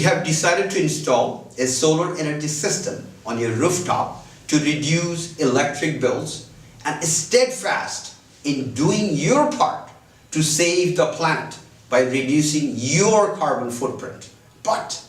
you have decided to install a solar energy system on your rooftop to reduce electric bills and steadfast in doing your part to save the planet by reducing your carbon footprint. But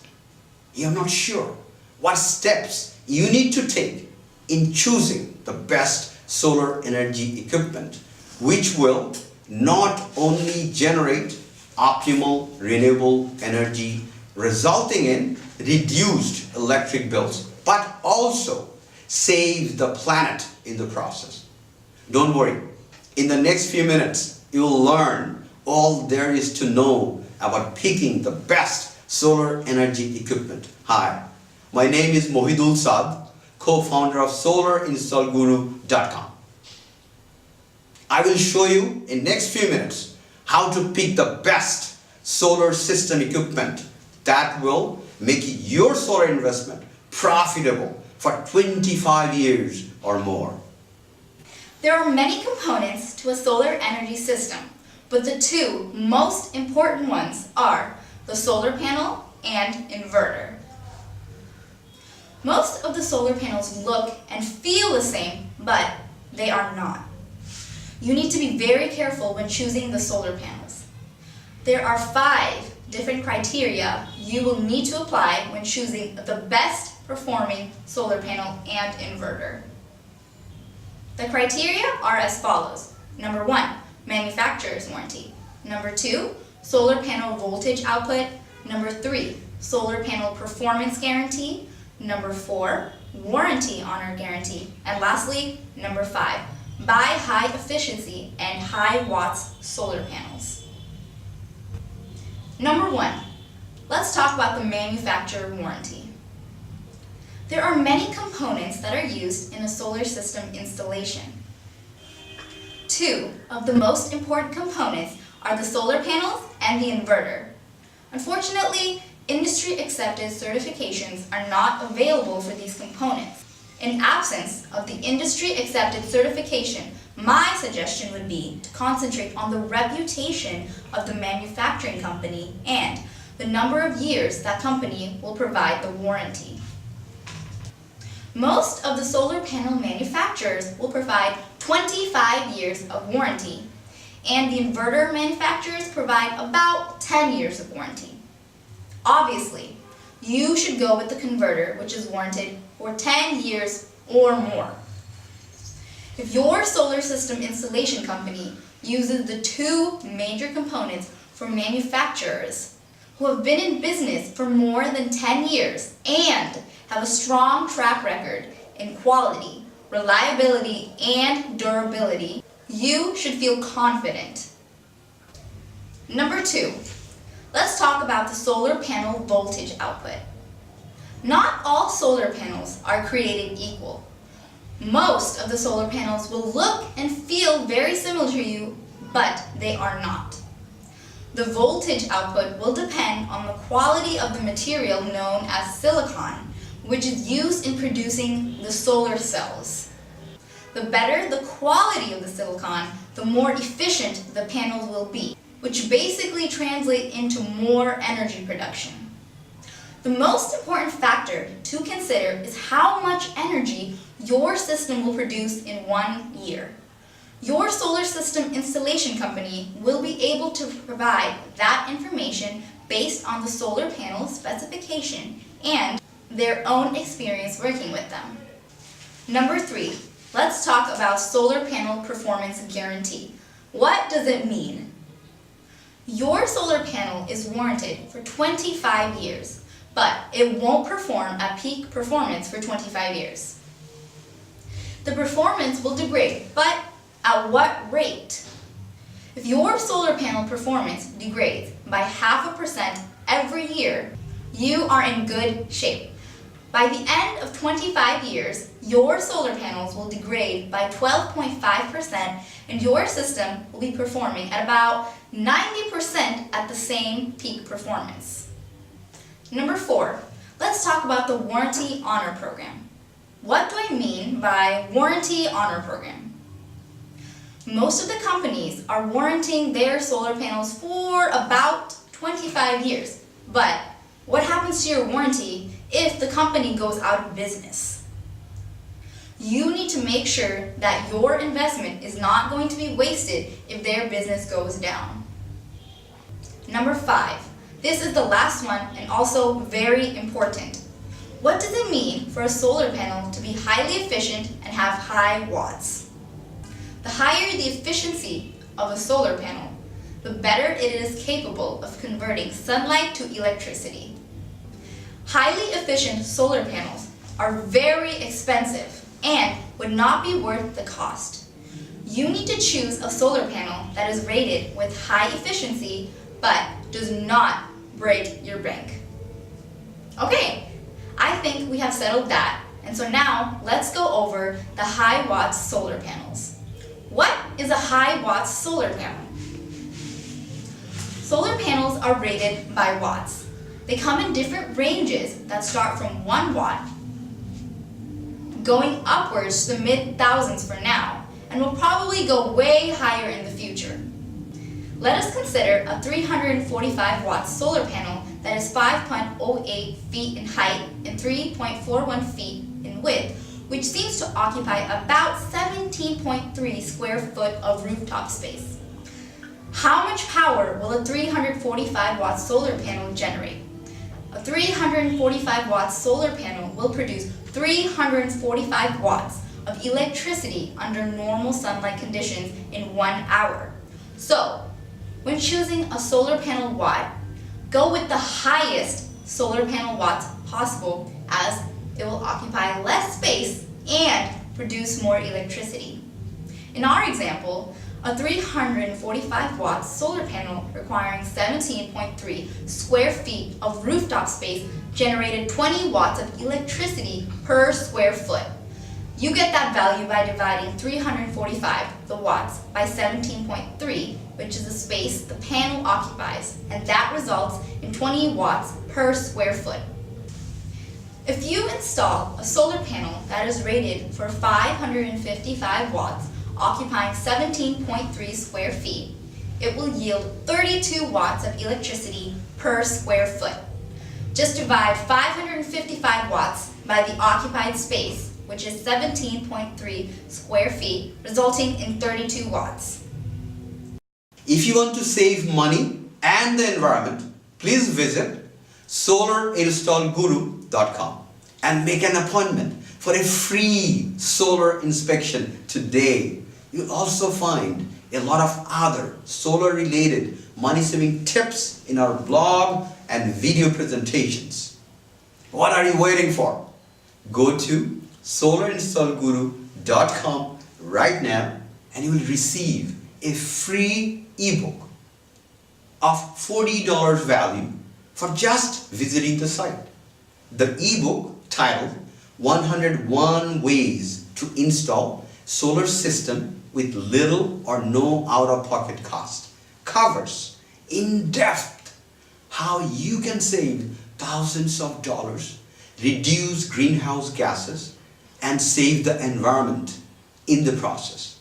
you're not sure what steps you need to take in choosing the best solar energy equipment, which will not only generate optimal renewable energy resulting in reduced electric bills, but also save the planet in the process. Don't worry, in the next few minutes you will learn all there is to know about picking the best solar energy equipment. Hi, my name is Mohidul Saad, co-founder of SolarInstallGuru.com. I will show you in next few minutes how to pick the best solar system equipment that will make your solar investment profitable for 25 years or more. There are many components to a solar energy system, but the two most important ones are the solar panel and inverter. Most of the solar panels look and feel the same, but they are not. You need to be very careful when choosing the solar panels. There are 5 different criteria you will need to apply when choosing the best performing solar panel and inverter. The criteria are as follows. Number 1, manufacturer's warranty. Number 2, solar panel voltage output. Number 3, solar panel performance guarantee. Number 4, warranty honor guarantee. And lastly, number 5, buy high efficiency and high watts solar panels. Number 1, let's talk about the manufacturer warranty. There are many components that are used in a solar system installation. 2 of the most important components are the solar panels and the inverter. Unfortunately, industry-accepted certifications are not available for these components. In absence of the industry-accepted certification, my suggestion would be to concentrate on the reputation of the manufacturing company and the number of years that company will provide the warranty. Most of the solar panel manufacturers will provide 25 years of warranty, and the inverter manufacturers provide about 10 years of warranty. Obviously, you should go with the converter, which is warranted for 10 years or more. If your solar system installation company uses the 2 major components from manufacturers who have been in business for more than 10 years and have a strong track record in quality, reliability, and durability, you should feel confident. Number 2, let's talk about the solar panel voltage output. Not all solar panels are created equal. Most of the solar panels will look and feel very similar to you, but they are not. The voltage output will depend on the quality of the material known as silicon, which is used in producing the solar cells. The better the quality of the silicon, the more efficient the panels will be, which basically translate into more energy production. The most important factor to consider is how much energy your system will produce in 1 year. Your solar system installation company will be able to provide that information based on the solar panel specification and their own experience working with them. Number 3, let's talk about solar panel performance guarantee. What does it mean? Your solar panel is warranted for 25 years, but it won't perform at peak performance for 25 years. The performance will degrade, but at what rate? If your solar panel performance degrades by 0.5% every year, you are in good shape. By the end of 25 years, your solar panels will degrade by 12.5% and your system will be performing at about 90% at the same peak performance. Number 4, let's talk about the warranty honor program. What do I mean by warranty honor program? Most of the companies are warranting their solar panels for about 25 years, but What happens to your warranty if the company goes out of business? You need to make sure that your investment is not going to be wasted if their business goes down. Number 5. This is the last one and also very important. What does it mean for a solar panel to be highly efficient and have high watts? The higher the efficiency of a solar panel, the better it is capable of converting sunlight to electricity. Highly efficient solar panels are very expensive and would not be worth the cost. You need to choose a solar panel that is rated with high efficiency but does not break your bank. Okay, I think we have settled that, and so now let's go over the high watts solar panels. What is a high watts solar panel? Solar panels are rated by watts. They come in different ranges that start from 1 watt, going upwards to the mid-thousands for now, and will probably go way higher in the future. Let us consider a 345 watt solar panel that is 5.08 feet in height and 3.41 feet in width, which seems to occupy about 17.3 square foot of rooftop space. How much power will a 345 watt solar panel generate? A 345 watt solar panel will produce 345 watts of electricity under normal sunlight conditions in 1 hour. So, when choosing a solar panel watt, go with the highest solar panel watts possible, as it will occupy less space and produce more electricity. In our example, a 345 watt solar panel requiring 17.3 square feet of rooftop space generated 20 watts of electricity per square foot. You get that value by dividing 345, the watts, by 17.3, which is the space the panel occupies, and that results in 20 watts per square foot. If you install a solar panel that is rated for 555 watts, occupying 17.3 square feet, it will yield 32 watts of electricity per square foot. Just divide 555 watts by the occupied space, which is 17.3 square feet, resulting in 32 watts. If you want to save money and the environment, please visit solarinstallguru.com and make an appointment for a free solar inspection today. You'll also find a lot of other solar related money saving tips in our blog and video presentations. What are you waiting for? Go to solarinstallguru.com right now and you will receive a free ebook of $40 value for just visiting the site. The ebook, titled 101 Ways to Install Solar System with Little or No Out-of-Pocket Cost, covers in depth how you can save thousands of dollars, reduce greenhouse gases, and save the environment in the process.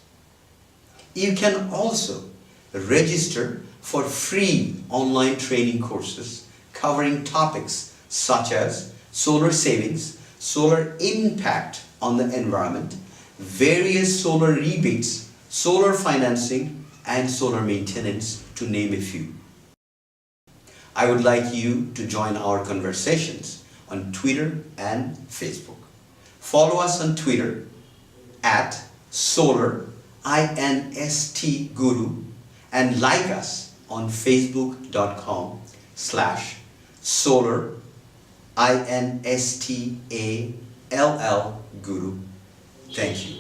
You can also register for free online training courses covering topics such as solar savings, solar impact on the environment, various solar rebates, solar financing, and solar maintenance, to name a few. I would like you to join our conversations on Twitter and Facebook. Follow us on Twitter at SolarInstGuru and like us on Facebook.com/SolarInstallGuru. Thank you.